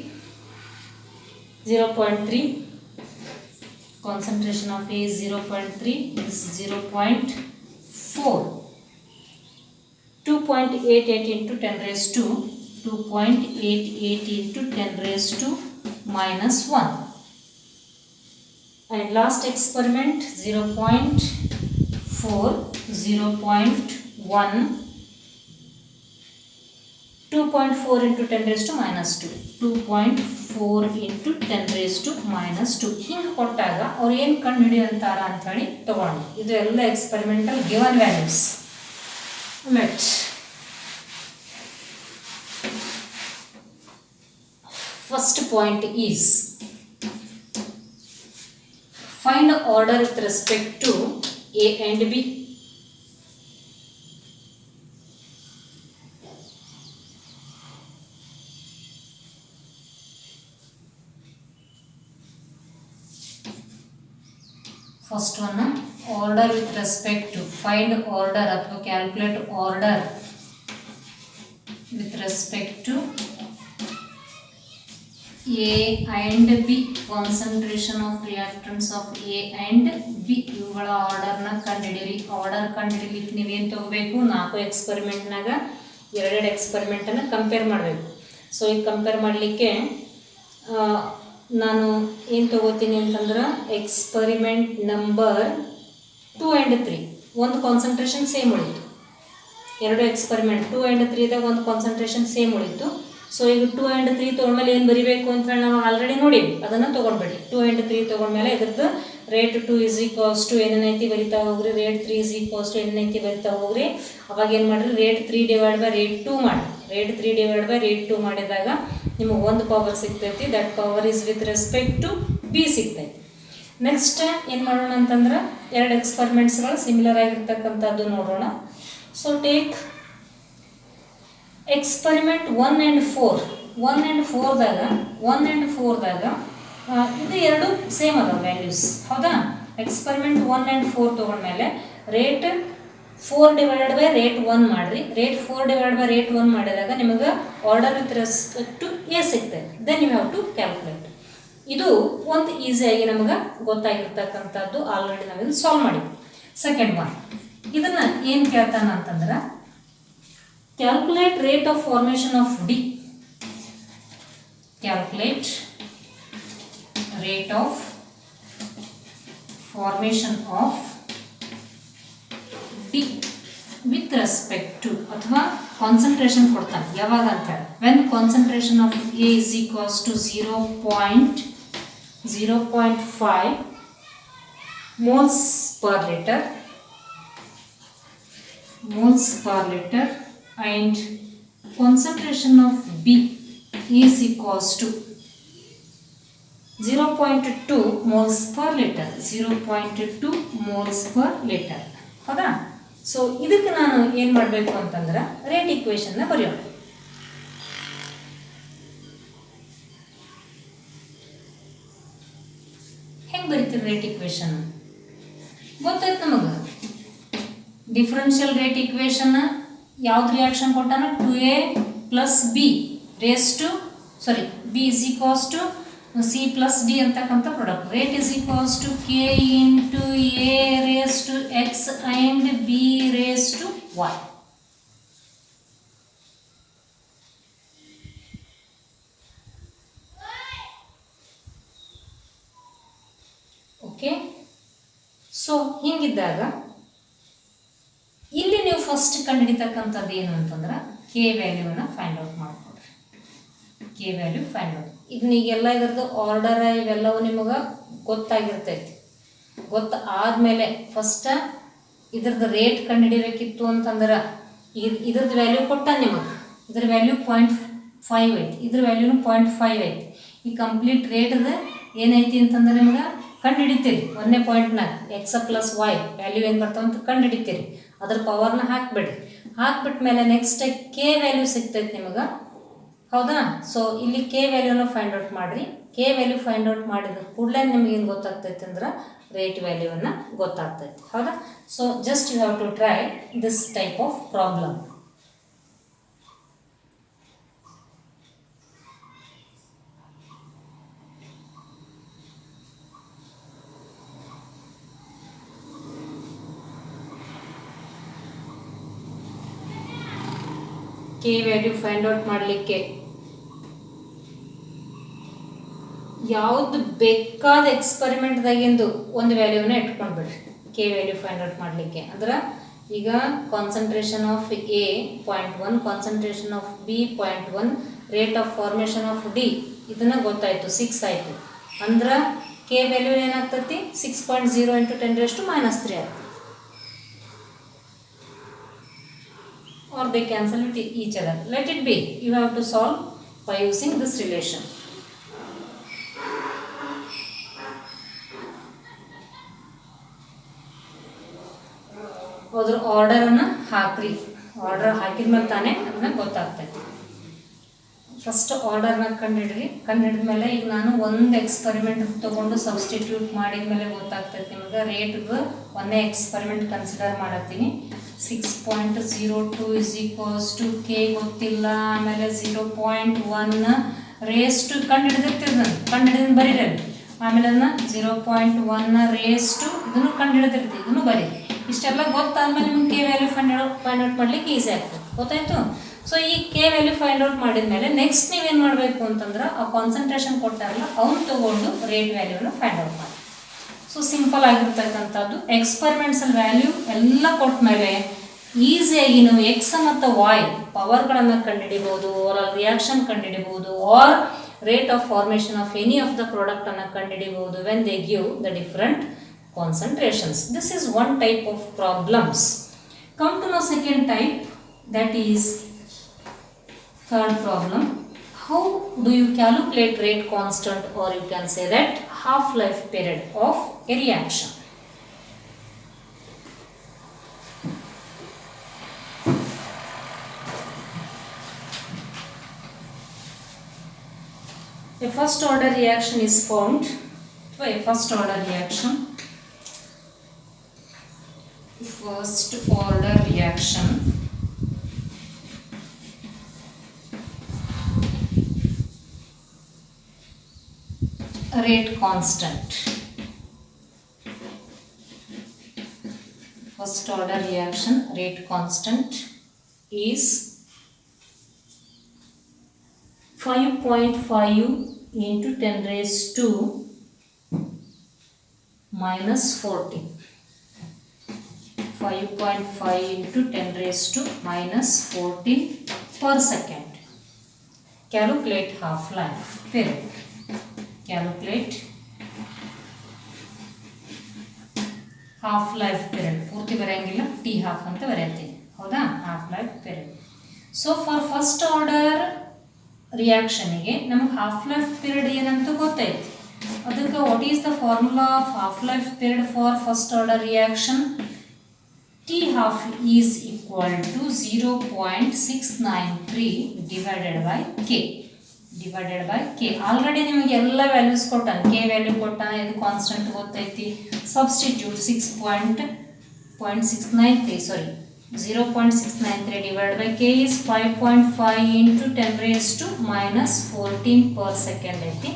[SPEAKER 1] 0.3, concentration of A is 0.3, this is 0.4. 2.88 into 10 raised to 2.88 into 10 raised to minus 1. And last experiment, 0.4, 0.1, 2.4 into 10 raised to minus 2, 2.4 into 10 raised to minus 2. ಹಿಂಗೆ ಕೊಟ್ಟಾಗ ಅವ್ರು ಏನು ಕಂಡು ಹಿಡಿಯಂತಾರ ಅಂಥೇಳಿ ತಗೊಂಡು, ಇದು ಎಲ್ಲ experimental given values. Let first point is find order with respect to A and B. First one, order with respect to, find order or calculate order with respect to A and B, concentration of reactants of A and B. ಇವುಗಳ ಆರ್ಡರ್ನ ಕಂಡುಹಿಡಿಯಿರಿ. ಆರ್ಡರ್ ಕಂಡುಹಿಡಿಲಿಕ್ಕೆ ನೀವೇನು ತಗೋಬೇಕು, 4 ಎಕ್ಸ್ಪೆರಿಮೆಂಟ್ನಾಗ 2 ಎಕ್ಸ್ಪೆರಿಮೆಂಟನ್ನು ಕಂಪೇರ್ ಮಾಡಬೇಕು. ಸೊ ಈಗ ಕಂಪೇರ್ ಮಾಡಲಿಕ್ಕೆ ನಾನು ಏನು ತಗೋತೀನಿ ಅಂತಂದ್ರೆ ಎಕ್ಸ್ಪೆರಿಮೆಂಟ್ ನಂಬರ್ 2 and 3, ಒಂದು ಕಾನ್ಸಂಟ್ರೇಷನ್ ಸೇಮ್ ಉಳಿತು. 2 ಎಕ್ಸ್ಪೆರಿಮೆಂಟ್ 2 and 3ದಾಗ ಒಂದು ಕಾನ್ಸಂಟ್ರೇಷನ್ ಸೇಮ್ ಉಳಿತು. ಸೊ ಈಗ 2 and 3 ತೊಗೊಂಡ್ಮೇಲೆ ಏನು ಬರಿಬೇಕು ಅಂತ ಹೇಳಿ ನಾವು ಆಲ್ರೆಡಿ ನೋಡಿವಿ, ಅದನ್ನು ತೊಗೊಂಡ್ಬೇಡಿ. 2 and 3 ತೊಗೊಂಡ್ಮೇಲೆ ಇದ್ರದ್ದು ರೇಟ್ 2 is equals to ಏನೇನೈತಿ ಬರಿತಾ ಹೋಗ್ರಿ, ರೇಟ್ 3 is equals to ಏನೇನೈತಿ ಬರಿತಾ ಹೋಗ್ರಿ. ಅವಾಗ ಏನು ಮಾಡಿರಿ, ರೇಟ್ 3 ಡಿವೈಡ್ ಬೈ ರೇಟ್ 2 ಮಾಡಿ. ರೇಟ್ 3 ಡಿವೈಡ್ ಬೈ ರೇಟ್ 2 ಮಾಡಿದಾಗ ನಿಮಗೆ ಒಂದು ಪವರ್ ಸಿಗ್ತೈತಿ. That power is with respect to B ಸಿಗ್ತೈತಿ. ನೆಕ್ಸ್ಟ್ ಏನು ಮಾಡೋಣ ಅಂತಂದ್ರೆ 2 ಎಕ್ಸ್ಪೆರಿಮೆಂಟ್ಸ್ಗಳು ಸಿಮಿಲರ್ ಆಗಿರ್ತಕ್ಕಂಥದ್ದು ನೋಡೋಣ. So take experiment 1 and 4. 1 and 4ದಾಗ ಇದು ಎರಡು ಸೇಮ್ ಅದ ವ್ಯಾಲ್ಯೂಸ್, ಹೌದಾ? ಎಕ್ಸ್ಪೆರಿಮೆಂಟ್ 1 and 4 ತೊಗೊಂಡ್ಮೇಲೆ ರೇಟ್ 4 ಡಿವೈಡೆಡ್ ಬೈ ರೇಟ್ 1 ಮಾಡಿರಿ. ರೇಟ್ 4 ಡಿವೈಡೆಡ್ ಬೈ ರೇಟ್ 1 ಮಾಡಿದಾಗ ನಿಮಗೆ order with respect to A ಸಿಗ್ತದೆ. Then you have to calculate. ಇದು ಒಂದು ಈಸಿಯಾಗಿ ನಮಗೆ ಗೊತ್ತಾಗಿರ್ತಕ್ಕಂಥದ್ದು, ಆಲ್ರೆಡಿ ನಾವಿದು ಸಾಲ್ವ್ ಮಾಡಿದ್ವಿ. ಸೆಕೆಂಡ್ ಒನ್, ಇದನ್ನು ಏನು ಕೇಳ್ತಾನ ಅಂತಂದ್ರೆ calculate rate of formation of D. Calculate rate of formation of D with respect to, ಅಥವಾ ಕಾನ್ಸಂಟ್ರೇಷನ್ ಕೊಡ್ತಾನೆ ಯಾವಾಗ ಅಂತ ಹೇಳಿ. When concentration of A is equals to 0.5 moles per liter and concentration of B is equals to 0.2 moles per liter. 0.2 moles per liter, ಹೌದಾ? ಸೊ ಇದಕ್ಕೆ ನಾನು ಏನು ಮಾಡಬೇಕು ಅಂತಂದ್ರೆ ರೇಟ್ ಇಕ್ವೇಷನ್ನ ಬರೆಯೋಣ. ಹೆಂಗೆ ಬರೀತೀರಿ ರೇಟ್ ಇಕ್ವೇಷನ್? ಗೊತ್ತಾಯ್ತು ನಮಗೆ. ಡಿಫರೆನ್ಷಿಯಲ್ ರೇಟ್ ಇಕ್ವೇಷನ್ ಯಾವ್ದು ರಿಯಾಕ್ಷನ್ ಕೊಟ್ಟಾನ? 2a plus b raised to b is equals to c plus d ಅಂತಕ್ಕಂಥ product. Rate is equals to k into a raised to x and b raised to y. Okay, so ಹಿಂಗಿದ್ದಾಗ ಇಲ್ಲಿ ನೀವು ಫಸ್ಟ್ ಕಂಡುಹಿಡಿತಕ್ಕಂಥದ್ದು ಏನು ಅಂತಂದ್ರೆ ಕೆ ವ್ಯಾಲ್ಯೂವನ್ನು ಫೈಂಡ್ ಔಟ್ ಮಾಡಿಕೊಡ್ರಿ. K K value find out. ಇದನ್ನ ಈಗೆಲ್ಲ ಇದ್ರದ್ದು ಆರ್ಡರ್ ಇವೆಲ್ಲವೂ ನಿಮಗೆ ಗೊತ್ತಾಗಿರ್ತೈತಿ. ಗೊತ್ತಾದಮೇಲೆ ಫಸ್ಟ್ ಇದ್ರದ್ದು ರೇಟ್ ಕಂಡುಹಿಡಿಬೇಕಿತ್ತು ಅಂತಂದ್ರೆ ಇದ್ರದ್ದು ವ್ಯಾಲ್ಯೂ ಕೊಟ್ಟ ನಿಮಗೆ. ಇದ್ರ ವ್ಯಾಲ್ಯೂ 0.5 ಐತಿ, ಇದ್ರ ವ್ಯಾಲ್ಯೂನು 0.5 ಐತಿ. ಈ ಕಂಪ್ಲೀಟ್ ರೇಟ್ದು ಏನೈತಿ ಅಂತಂದ್ರೆ ನಿಮಗೆ ಕಂಡು ಹಿಡಿತೀರಿ. 1.4 ಎಕ್ಸ್ ಪ್ಲಸ್ ವೈ ವ್ಯಾಲ್ಯೂ ಏನು ಬರ್ತಾವ ಅಂತ ಕಂಡು ಹಿಡಿತೀರಿ. ಅದ್ರ ಪವರ್ನ ಹಾಕ್ಬಿಡ್ರಿ. ಹಾಕ್ಬಿಟ್ಟ ಮೇಲೆ ನೆಕ್ಸ್ಟ್ ಕೆ ವ್ಯಾಲ್ಯೂ ಸಿಗ್ತೈತಿ ನಿಮಗೆ, ಹೌದಾ? ಸೊ ಇಲ್ಲಿ ಕೆ ವ್ಯಾಲ್ಯೂನ ಫೈಂಡ್ ಔಟ್ ಮಾಡಿರಿ. ಕೆ ವ್ಯಾಲ್ಯೂ ಫೈಂಡ್ ಔಟ್ ಮಾಡಿದ ಕೂಡಲೇ ನಿಮ್ಗೆ ಏನು ಗೊತ್ತಾಗ್ತೈತೆ ಅಂದ್ರೆ ರೇಟ್ ವ್ಯಾಲ್ಯೂವನ್ನು ಗೊತ್ತಾಗ್ತೈತಿ, ಹೌದಾ? So just you have to try this type of problem. K value find out ಮಾಡಲಿಕ್ಕೆ ಯಾವುದು ಬೇಕಾದ ಎಕ್ಸ್ಪರಿಮೆಂಟ್ದಾಗಿಂದು ಒಂದು ವ್ಯಾಲ್ಯೂನ ಇಟ್ಕೊಂಡ್ಬಿಡ್ರಿ. ಕೆ ವ್ಯಾಲ್ಯೂ ಫೈಂಡ್ ಔಟ್ ಮಾಡಲಿಕ್ಕೆ ಅಂದ್ರೆ ಈಗ concentration of A 0.1, concentration of B 0.1, rate of formation of D ಇದನ್ನ ಗೊತ್ತಾಯಿತು, 6 ಆಯಿತು. ಅಂದ್ರೆ ಕೆ ವ್ಯಾಲ್ಯೂ ಏನಾಗ್ತೈತಿ 6.0 × 10⁻³ ಆಗ್ತದೆ. Or they cancel with each other. Let it be. You have to solve by using this relation. ಅದ್ರ ಆರ್ಡರನ್ನು ಹಾಕ್ರಿ. ಆರ್ಡರ್ ಹಾಕಿದ್ಮೇಲೆ ತಾನೇ ಅದನ್ನ ಗೊತ್ತಾಗ್ತೈತಿ. ಫಸ್ಟ್ ಆರ್ಡರ್ನ ಕಂಡುಹಿಡ್ರಿ. ಕಂಡುಹಿಡಿದ್ಮೇಲೆ ಈಗ ನಾನು ಒಂದು ಎಕ್ಸ್ಪರಿಮೆಂಟ್ ತೊಗೊಂಡು ಸಬ್ಸ್ಟಿಟ್ಯೂಟ್ ಮಾಡಿದ್ಮೇಲೆ ಗೊತ್ತಾಗ್ತೈತಿ ನಿಮಗೆ. ರೇಟ್ಗೆ ಒಂದೇ ಎಕ್ಸ್ಪರಿಮೆಂಟ್ ಕನ್ಸಿಡರ್ ಮಾಡತ್ತೀನಿ. 6.02 = ಕೆ ಗೊತ್ತಿಲ್ಲ, ಆಮೇಲೆ 0.1 ರೇಸ್ ಟು ಕಂಡುಹಿಡಿದಿರ್ತೀರಿ. ನಾನು ಕಂಡುಹಿಡಿದು ಬರೀರಿ. ಆಮೇಲೆ ಅದನ್ನ 0.1 ರೇಸ್ ಟು ಇದನ್ನು ಕಂಡುಹಿಡಿದಿರ್ತೀವಿ, ಇದನ್ನು ಬರೀ. ಇಷ್ಟೆಲ್ಲ ಗೊತ್ತಾದ್ಮೇಲೆ ನಿಮ್ಗೆ ಕೆ ವ್ಯಾಲ್ಯೂ ಫೈಂಡ್ ಔಟ್ ಮಾಡ್ಲಿಕ್ಕೆ ಈಸಿ ಆಗ್ತದೆ, ಗೊತ್ತಾಯ್ತು? ಸೊ ಈ ಕೆ ವ್ಯಾಲ್ಯೂ ಫೈಂಡ್ ಔಟ್ ಮಾಡಿದ್ಮೇಲೆ ನೆಕ್ಸ್ಟ್ ನೀವೇನು ಮಾಡಬೇಕು ಅಂತಂದ್ರೆ ಆ ಕಾನ್ಸಂಟ್ರೇಷನ್ ಕೊಟ್ಟಾರಲ್ಲ ಅವ್ನು ತೊಗೊಂಡು ರೇಟ್ ವ್ಯಾಲ್ಯೂನ ಫೈಂಡ್ ಔಟ್ ಮಾಡಿ. ಸೊ ಸಿಂಪಲ್ ಆಗಿರ್ತಕ್ಕಂಥದ್ದು. ಎಕ್ಸ್ಪರಿಮೆಂಟ್ಸಲ್ಲಿ ವ್ಯಾಲ್ಯೂ ಎಲ್ಲ ಕೊಟ್ಟ ಮೇಲೆ ಈಸಿಯಾಗಿ ನೀವು ಎಕ್ಸ್ ಮತ್ತು ವೈ ಪವರ್ಗಳನ್ನು ಕಂಡುಹಿಡಿಬೋದು, ಆರ್ ರಿಯಾಕ್ಷನ್ ಕಂಡುಹಿಡಿಬೋದು, or rate of formation of any of the ಪ್ರಾಡಕ್ಟನ್ನು ಕಂಡುಹಿಡಿಬೋದು when they give the different concentrations. This is one type of problems. Come to know second type, that is third problem. How do you calculate rate constant, or you can say that half-life period of a reaction? A first order reaction is formed. So a first order reaction. First order reaction rate constant. First order reaction rate constant is 5.5 × 10⁻⁻14. 5.5 × 10⁻⁻14 per second. Calculate half-life period. Calculate half-life period. ಪೂರ್ತಿ ಬರೆಯಂಗಿಲ್ಲ, ಟಿ ಹಾಫ್ ಅಂತ ಬರೆಯುತ್ತೀನಿ, ಹೌದಾ? half-life period. ಸೊ ಫಾರ್ ಫಸ್ಟ್ ಆರ್ಡರ್ ರಿಯಾಕ್ಷನಿಗೆ ನಮಗೆ half-life period ಏನಂತ ಗೊತ್ತೈತಿ. ಅದಕ್ಕೆ what is the formula of half-life period for first order reaction? T half is equal to 0.693 divided by K. ಆಲ್ರೆಡಿ ನಿಮಗೆ ಎಲ್ಲ ವ್ಯಾಲ್ಯೂಸ್ ಕೊಟ್ಟಾನ. ಕೆ ವ್ಯಾಲ್ಯೂ ಕೊಟ್ಟಾನ, ಇದು ಕಾನ್ಸ್ಟೆಂಟ್ ಗೊತ್ತೈತಿ. Substitute 0.693 divided by K is 5.5 × 10⁻⁻14 per second ಐತಿ.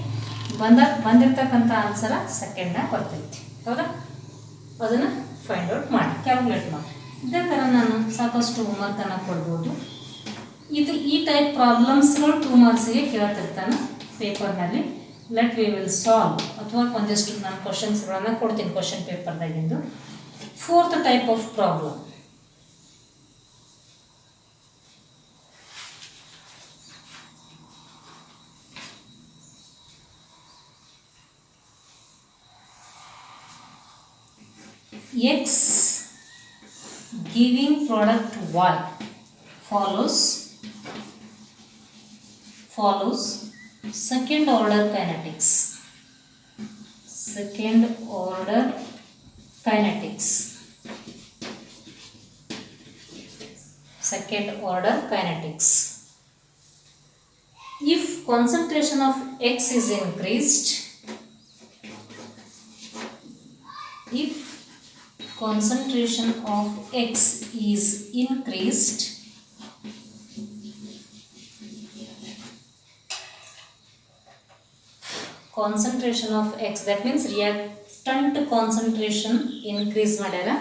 [SPEAKER 1] ಬಂದಿರ್ತಕ್ಕಂಥ ಆನ್ಸರ ಸೆಕೆಂಡಾಗಿ ಬರ್ತೈತಿ, ಹೌದಾ? ಅದನ್ನು ಫೈಂಡ್ ಔಟ್ ಮಾಡಿ, ಕ್ಯಾಲ್ಕುಲೇಟ್ ಮಾಡಿ. ಇದೇ ಥರ ನಾನು ಸಾಕಷ್ಟು ಹೋಮ್ವರ್ಕನ್ನು ಕೊಡ್ಬೋದು. ಈ ಟೈಪ್ ಪ್ರಾಬ್ಲಮ್ಸ್ಗಳು 2 ಮಾರ್ಕ್ಸಿಗೆ ಕೇಳ್ತಿರ್ತಾನೆ ಪೇಪರ್ನಲ್ಲಿ. ಲೆಟ್ ವಿ ವಿಲ್ ಸಾಲ್ವ್, ಅಥವಾ ಒಂದಿಷ್ಟು ನಾನು ಕ್ವಶನ್ಸ್ಗಳನ್ನು ಕೊಡ್ತೀನಿ ಕ್ವಶನ್ ಪೇಪರ್ದಾಗಿಂದು. Fourth type of problem. X giving product Y follows second order kinetics. Second order kinetics. Second order kinetics. If concentration of X is increased, if concentration of X is increased, concentration of X, that means reactant concentration increase madara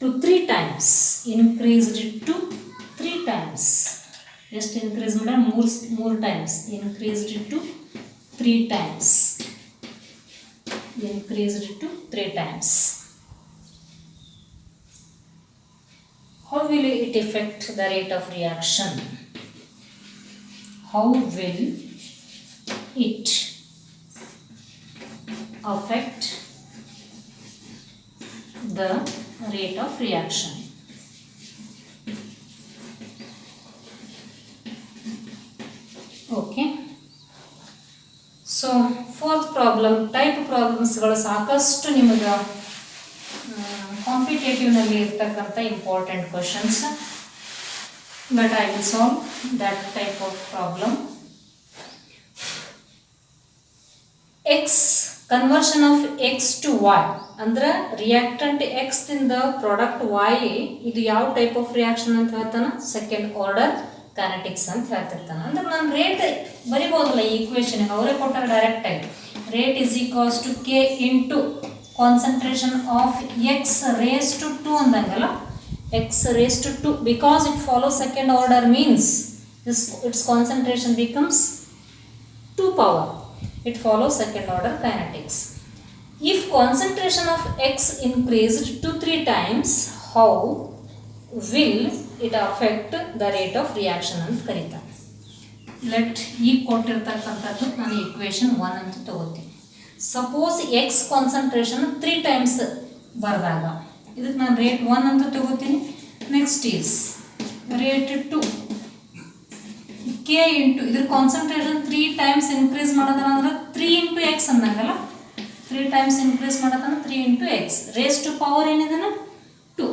[SPEAKER 1] to 3 times, increased to 3 times. Just increase madara more times, increased to 3 times. Increased to 3 times. How will it affect the rate of reaction? How will it affect the rate of reaction? Okay. So fourth problem, type problems ಗಳು ಸಾಕಷ್ಟು ನಿಮಗೆ ಕಾಂಪಿಟೇಟಿವ್ ನಲ್ಲಿ ಇರತಕ್ಕಂತ important questions, but I will solve that type of problem. X conversion of X to Y ಅಂದ್ರೆ ರಿಯಾಕ್ಟೆಂಟ್ X ದಿಂದ ಪ್ರಾಡಕ್ಟ್ Y, ಇದು ಯಾವ ಟೈಪ್ ಆಫ್ ರಿಯಾಕ್ಷನ್ ಅಂತ ಹೇಳ್ತಾನ? ಸೆಕೆಂಡ್ ಆರ್ಡರ್ ಕೈನೆಟಿಕ್ಸ್ ಅಂತ ಹೇಳ್ತಿರ್ತಾನೆ. ಅಂದ್ರೆ ನಾನು ರೇಟ್ ಬರಿಬೋದಲ್ಲ ಈ ಈಕ್ವೇಶನ್, ಅವರೇ ಕೊಟ್ಟಾಗ ಡೈರೆಕ್ಟ್ ಆಗಿ rate is equals to K into concentration of X raised to 2 ಅಂದಂಗಲ್ಲ, X raised to 2 because it follows second order means its concentration becomes 2 power. It follows second order kinetics. If concentration of X increased to 3 times, how will it affect the rate of reaction ಅಂತ ಕರೀತಾರೆ. ಲೆಟ್ ಈ ಕೊಟ್ಟಿರ್ತಕ್ಕಂಥದ್ದು ನಾನು ಈಕ್ವೇಶನ್ 1 ಅಂತ ತಗೋತೀನಿ. ಸಪೋಸ್ X ಕಾನ್ಸಂಟ್ರೇಷನ್ 3 ಟೈಮ್ಸ್ ಬರೆದಾಗ ಇದಕ್ಕೆ ನಾನು ರೇಟ್ 1 ಅಂತ ತಗೋತೀನಿ. Next is rate 2 K into ಇದ್ರ ಕಾನ್ಸಂಟ್ರೇಷನ್ 3 ಟೈಮ್ಸ್ ಇನ್ಕ್ರೀಸ್ ಮಾಡೋದನ್ನ ಅಂದ್ರೆ 3 ಇಂಟು X ಅಂದಂಗಲ್ಲ, 3 ಟೈಮ್ಸ್ ಇನ್ಕ್ರೀಸ್ ಮಾಡೋದನ್ನ 3 into X raise to power ಏನಿದೆನ 2.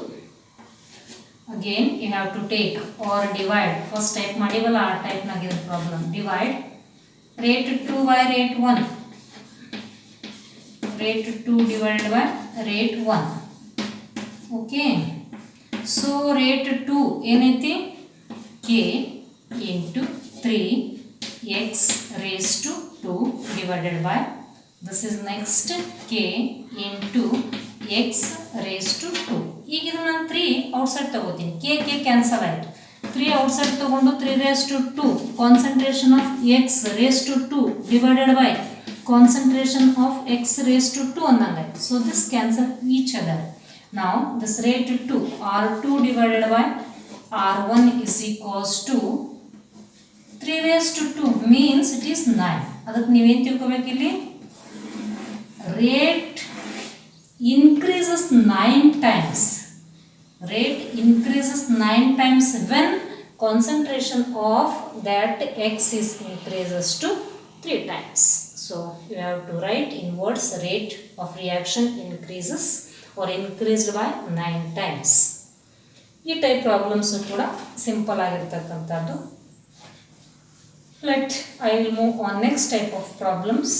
[SPEAKER 1] Again you have to take or divide, first type ಮಾಡಿವಲ್ಲ ಆ ಟೈಪ್ ನಾಗಿರೋ problem. Divide rate 2 by rate 1, rate 2 divided by rate 1. Okay, so rate 2 ಏನೈತಿ? K into 3x raised to 2 divided by, this is next K into x raised to 2. ಈಗ ಇದು ನಾನು 3 ಔಟ್ಸೈಡ್ ತಗೋತೀನಿ, K ಕ್ಯಾನ್ಸಲ್ ಆಯ್ತು, 3 ಔಟ್ಸೈಡ್ ತಗೊಂಡು 3 raised to 2 concentration of x raised to 2 divided by concentration of x raised to 2 ಅಂದಂಗಾಯ್ತು. So this cancel each other. now this rate 2 R2 divided by R1 is equals to 3 raised to 2 means it is 9. ಅದಕ್ಕೆ ನೀವೇನು ತಿಳ್ಕೊಬೇಕು ಇಲ್ಲಿ? Rate increases 9 times. Rate increases 9 times when concentration of that X is increases to 3 times. So you have to write in words rate of reaction increases or increased by 9 times. ಈ ಟೈಪ್ ಪ್ರಾಬ್ಲಮ್ಸ್ ಕೂಡ ಸಿಂಪಲ್ ಆಗಿರ್ತಕ್ಕಂಥದ್ದು. Let I will move on next type of problems.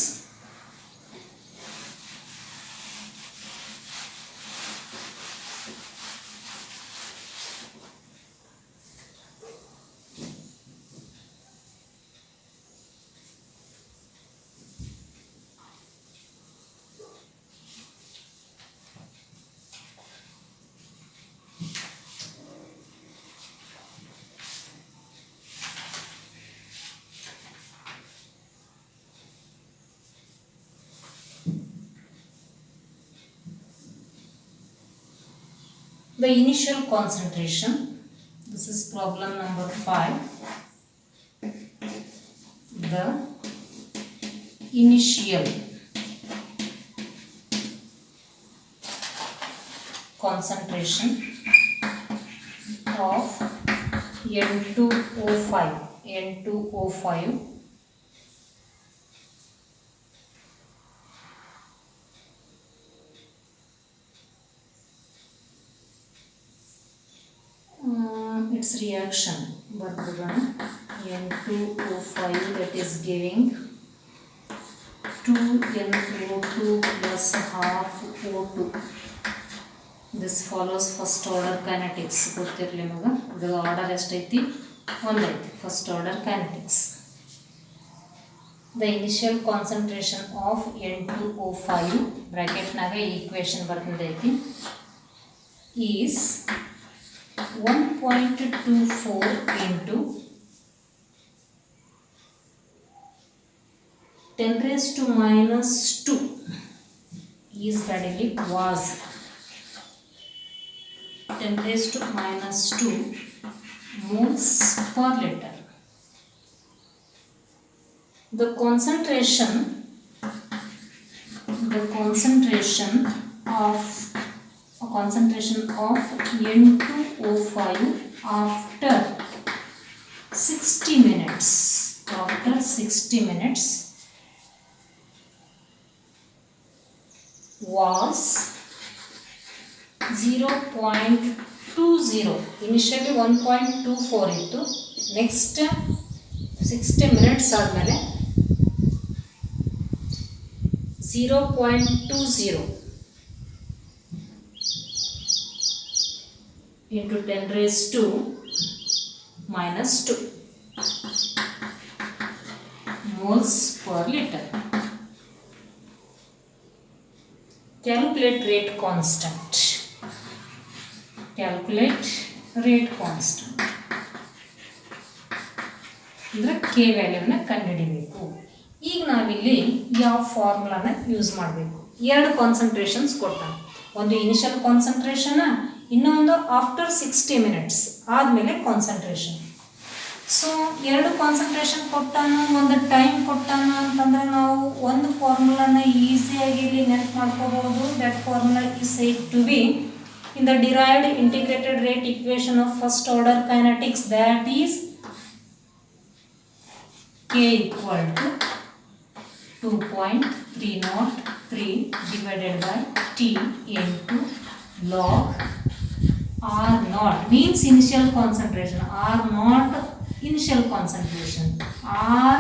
[SPEAKER 1] The initial concentration, this is problem number 5. The initial concentration of N2O5 its reaction N2O5 that is giving 2NO2 plus half O2. This follows first order kinetics. ಗೊತ್ತಿರಲಿ ನಿಮಗೆ ಇದರ ಆರ್ಡರ್ ಎಷ್ಟೈತಿ ಒಂದೈತಿ first order kinetics. The initial concentration of N2O5 bracket ನಾಗ equation ಬರ್ತಿದೈತಿ is 1.24 into 10 raised to minus 2 is readily was 10 raised to minus 2 moles per liter. The concentration of N2O5 after 60 minutes was 0.20. Initially 1.24 ಇತ್ತು. Next 60 minutes ಆದಮೇಲೆ 0.20 into 10 raised to minus 2 moles per liter. Calculate rate constant. ಅಂದರೆ ಕೆ ವ್ಯಾಲ್ಯೂನ ಕಂಡುಹಿಡಿಬೇಕು. ಈಗ ನಾವಿಲ್ಲಿ ಯಾವ ಫಾರ್ಮುಲಾನ ಯೂಸ್ ಮಾಡಬೇಕು? ಎರಡು ಕಾನ್ಸಂಟ್ರೇಷನ್ಸ್ ಕೊಟ್ಟಾನ. ಒಂದು ಇನಿಷಿಯಲ್ ಕಾನ್ಸಂಟ್ರೇಷನ್, ಇನ್ನೊಂದು ಆಫ್ಟರ್ 60 minutes ಆದಮೇಲೆ ಕಾನ್ಸಂಟ್ರೇಷನ್. ಸೊ ಎರಡು ಕಾನ್ಸಂಟ್ರೇಷನ್ ಕೊಟ್ಟಾನ, ಒಂದು ಟೈಮ್ ಕೊಟ್ಟಾನ ಅಂತಂದರೆ ನಾವು ಒಂದು ಫಾರ್ಮುಲಾನ ಈಸಿಯಾಗಿ ಇಲ್ಲಿ ನೆನಪು ಮಾಡ್ಕೋಬಹುದು. That formula is said to be in the derived integrated rate equation of first order kinetics, that is K equal to 2.303 divided by T into log R naught means initial concentration, R naught initial concentration, R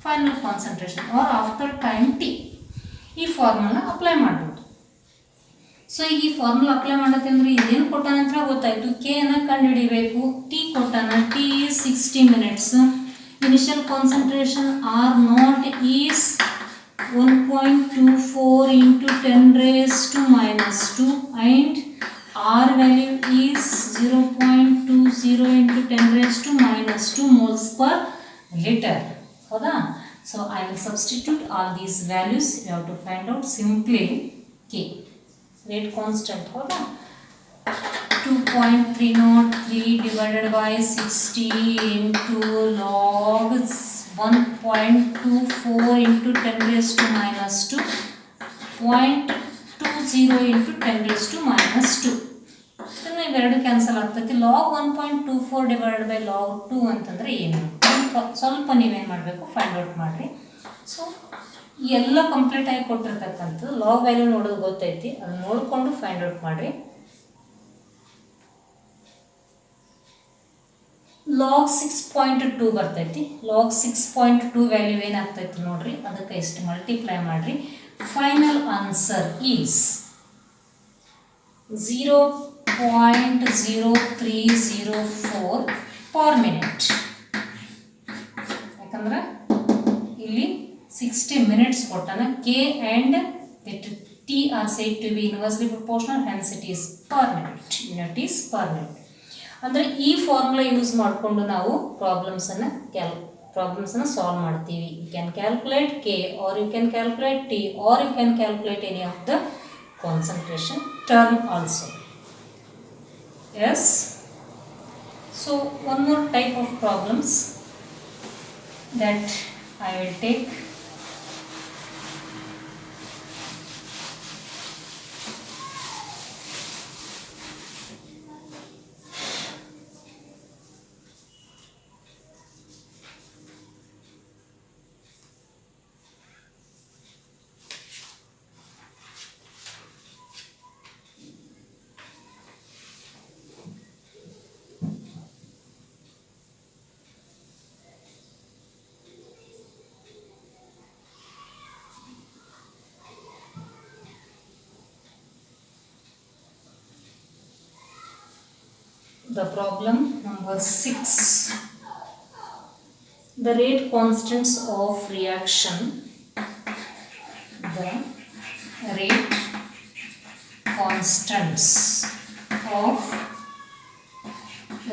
[SPEAKER 1] final concentration or after time T. ಈ ಫಾರ್ಮುಲಾ ಅಪ್ಲೈ ಮಾಡಬಹುದು. ಸೊ ಈಗ ಈ ಫಾರ್ಮುಲಾ ಅಪ್ಲೈ ಮಾಡೋದಂದ್ರೆ ಇದೇನು ಕೊಟ್ಟಾನ ಅಂತ ಗೊತ್ತಾಯಿತು. ಕೆ ಅನ್ನ ಕಂಡುಹಿಡಿಬೇಕು. ಟಿ ಕೊಟ್ಟಾನ, T is 60 minutes. Initial concentration R naught is 1.24 into 10 raised to minus 2 and R value is 0.20 into 10 raised to minus 2 moles per liter. ಹೌದಾ? So I will substitute all these values. You have to find out simply K. Rate constant होगा 2.303 divided by 60 into log 1.24 into 10 raised to minus 2 0.20 into 10 raised to minus 2. ಇದನ್ನು ಇವೆರಡು ಕ್ಯಾನ್ಸಲ್ ಆಗ್ತೈತಿ. log 1.24 divided by log 2 ಅಂತಂದರೆ ಏನು? ಸ್ವಲ್ಪ ನೀವೇನು ಮಾಡಬೇಕು, ಫೈಂಡ್ ಔಟ್ ಮಾಡಿರಿ. ಸೊ ಎಲ್ಲ ಕಂಪ್ಲೀಟ್ ಆಗಿ ಕೊಟ್ಟಿರ್ತಕ್ಕಂಥದ್ದು ಲಾಗ್ ವ್ಯಾಲ್ಯೂ ನೋಡೋದು ಗೊತ್ತೈತಿ, ಅದನ್ನ ನೋಡಿಕೊಂಡು ಫೈಂಡ್ ಔಟ್ ಮಾಡಿರಿ. ಲಾಗ್ 6.2 ಬರ್ತೈತಿ. ಲಾಗ್ 6.2 ವ್ಯಾಲ್ಯೂ ಏನಾಗ್ತೈತಿ ನೋಡ್ರಿ, ಅದಕ್ಕೆ ಎಷ್ಟು ಮಲ್ಟಿಪ್ಲೈ ಮಾಡಿರಿ. Final answer is 0.0304 per minute. ಯಾಕಂದ್ರೆ ಇಲ್ಲಿ 60 minutes ಕೊಟ್ಟಾನ. K and T are said to be inversely proportional, hence it is per minute. Unit is per minute. ಅಂದರೆ ಈ ಫಾರ್ಮುಲಾ ಯೂಸ್ ಮಾಡಿಕೊಂಡು ನಾವು ಪ್ರಾಬ್ಲಮ್ಸನ್ನು ಸಾಲ್ವ್ ಮಾಡ್ತೀವಿ. You can calculate K or you can calculate T or you can calculate any of the concentration term also. Yes. So one more type of problems that I will take. The problem number 6. The rate constants of reaction. The rate constants of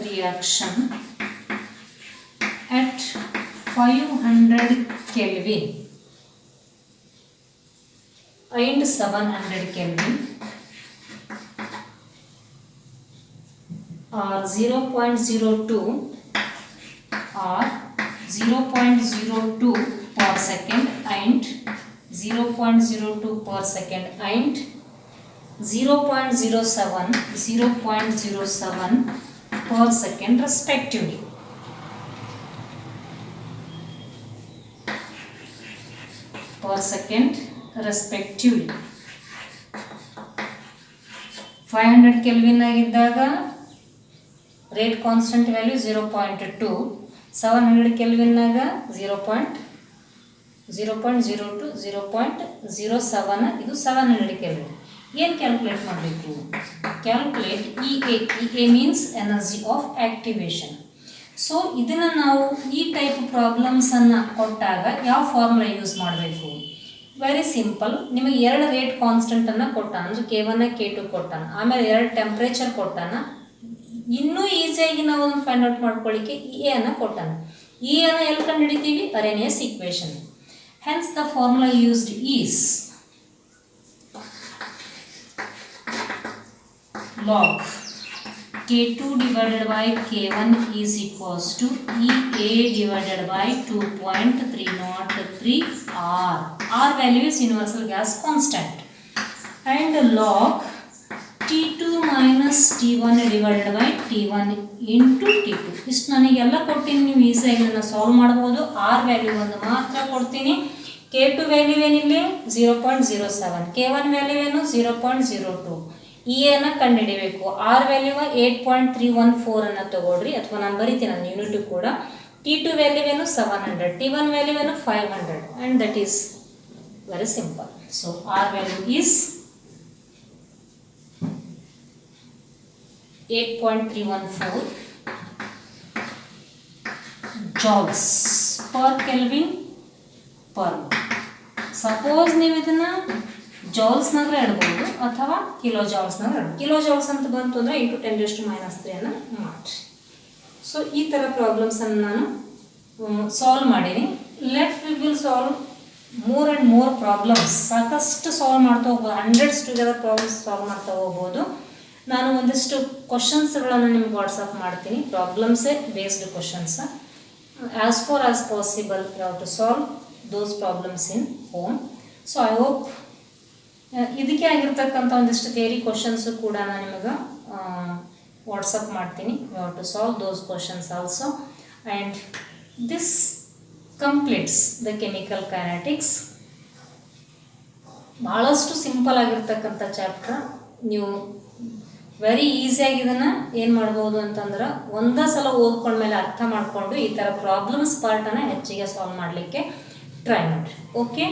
[SPEAKER 1] reaction at 500 Kelvin and 700 Kelvin are 0.02 or 0.02 per second and 0.02 per second and 0.07 per second respectively. Per second respectively. 500 Kelvin ಆಗಿದ್ದಾಗ ರೇಟ್ ಕಾನ್ಸ್ಟೆಂಟ್ ವ್ಯಾಲ್ಯೂ 0.2, 700 ಕೆಲ್ವಿನ್ನಾಗ 0.02 0.07 ಇದು 700 ಕೆಲ್ವಿನ್. ಏನು ಕ್ಯಾಲ್ಕುಲೇಟ್ ಮಾಡಬೇಕು? Calculate E A means energy of activation. So ಇದನ್ನು ನಾವು ಈ ಟೈಪ್ ಪ್ರಾಬ್ಲಮ್ಸನ್ನು ಕೊಟ್ಟಾಗ ಯಾವ ಫಾರ್ಮುಲಾ ಯೂಸ್ ಮಾಡಬೇಕು? Very simple. ನಿಮಗೆ 2 ರೇಟ್ ಕಾನ್ಸ್ಟೆಂಟನ್ನು ಕೊಟ್ಟಾನ, ಅಂದರೆ K1 K2 ಕೊಟ್ಟಾನ, ಆಮೇಲೆ 2 ಟೆಂಪ್ರೇಚರ್ ಕೊಟ್ಟಾನ. ಇನ್ನೂ ಈಸಿಯಾಗಿ ನಾವು ಅದನ್ನು ಫೈಂಡ್ ಔಟ್ ಮಾಡ್ಕೊಳ್ಳಿಕ್ಕೆ ಇ ಎನ್ನು ಕೊಟ್ಟಾನ. ಇ ಎನ್ನು ಎಲ್ಲಿ ಕಂಡು ಹಿಡಿತೀವಿ? Arrhenius equation. Hence the formula used is log K2 divided by K1 is equals to EA divided by 2.303 R. R value is universal gas constant. And log T2 minus T1 divided by T1 into T2. ಇಷ್ಟು ನನಗೆಲ್ಲ ಕೊಡ್ತೀನಿ, ನೀವು ಈಸಿಯಾಗಿ ಇದನ್ನು ಸಾಲ್ವ್ ಮಾಡ್ಬೋದು. R ವ್ಯಾಲ್ಯೂ ಒಂದು ಮಾತ್ರ ಕೊಡ್ತೀನಿ. K2 ವ್ಯಾಲ್ಯೂ ಏನಿಲ್ಲ 0.07, K1 ವ್ಯಾಲ್ಯೂ ಏನು 0.02. ಇ ಎನ ಕಂಡುಹಿಡಿಬೇಕು. R ವ್ಯಾಲ್ಯೂ 8.314 ಅನ್ನು ತಗೊಳ್ರಿ, ಅಥವಾ ನಾನು ಬರಿತೀನಿ ನನ್ನ ಯೂನಿಟ್ ಕೂಡ. T2 ವ್ಯಾಲ್ಯೂ ಏನು 700, T1 ವ್ಯಾಲ್ಯೂ ಏನು 500, and that is very simple. So R value is 8.314 joules per Kelvin per mole. Suppose ನೀವು ಇದನ್ನು ಜೌಲ್ಸ್ನಾಗ ಇಡ್ಬೋದು ಅಥವಾ ಕಿಲೋ ಜೌಲ್ಸ್ನಾಗ ಇಡ್ಬೋದು. ಕಿಲೋ ಜೌಲ್ಸ್ ಅಂತ ಬಂತು ಅಂದರೆ × 10⁻³ ಅನ್ನು ಮಾಡಿ. ಸೊ ಈ ಥರ ಪ್ರಾಬ್ಲಮ್ಸನ್ನು ನಾನು ಸಾಲ್ವ್ ಮಾಡೀನಿ. Let we will solve more and more problems. ಸಾಕಷ್ಟು ಸಾಲ್ವ್ ಮಾಡ್ತಾ ಹೋಗ್ಬೋದು, ಹಂಡ್ರೆಡ್ಸ್ ಟುಗೆದರ್ ಪ್ರಾಬ್ಲಮ್ಸ್ ಸಾಲ್ವ್ ಮಾಡ್ತಾ ಹೋಗ್ಬೋದು. ನಾನು ಒಂದಿಷ್ಟು ಕ್ವಶನ್ಸ್ಗಳನ್ನು ನಿಮ್ಗೆ ವಾಟ್ಸಪ್ ಮಾಡ್ತೀನಿ, ಪ್ರಾಬ್ಲಮ್ಸೇ based questions. As far as possible you have to solve those problems in home. So I hope ಇದಕ್ಕೆ ಆಗಿರ್ತಕ್ಕಂಥ ಒಂದಿಷ್ಟು ಥಿಯರಿ ಕ್ವಶನ್ಸು ಕೂಡ ನಾನು ನಿಮಗೆ ವಾಟ್ಸಪ್ ಮಾಡ್ತೀನಿ. You have to solve those questions also. And this completes the chemical kinetics. ಭಾಳಷ್ಟು ಸಿಂಪಲ್ ಆಗಿರ್ತಕ್ಕಂಥ ಚಾಪ್ಟರ್. ನೀವು ವೆರಿ ಈಸಿಯಾಗಿ ಇದನ್ನು ಏನು ಮಾಡ್ಬೋದು ಅಂತಂದ್ರೆ ಒಂದೇ ಸಲ ಓದ್ಕೊಂಡ್ಮೇಲೆ ಅರ್ಥ ಮಾಡಿಕೊಂಡು ಈ ಥರ ಪ್ರಾಬ್ಲಮ್ಸ್ ಪಾರ್ಟನ್ನು ಹೆಚ್ಚಿಗೆ ಸಾಲ್ವ್ ಮಾಡಲಿಕ್ಕೆ ಟ್ರೈ ಮಾಡಿರಿ. ಓಕೆ.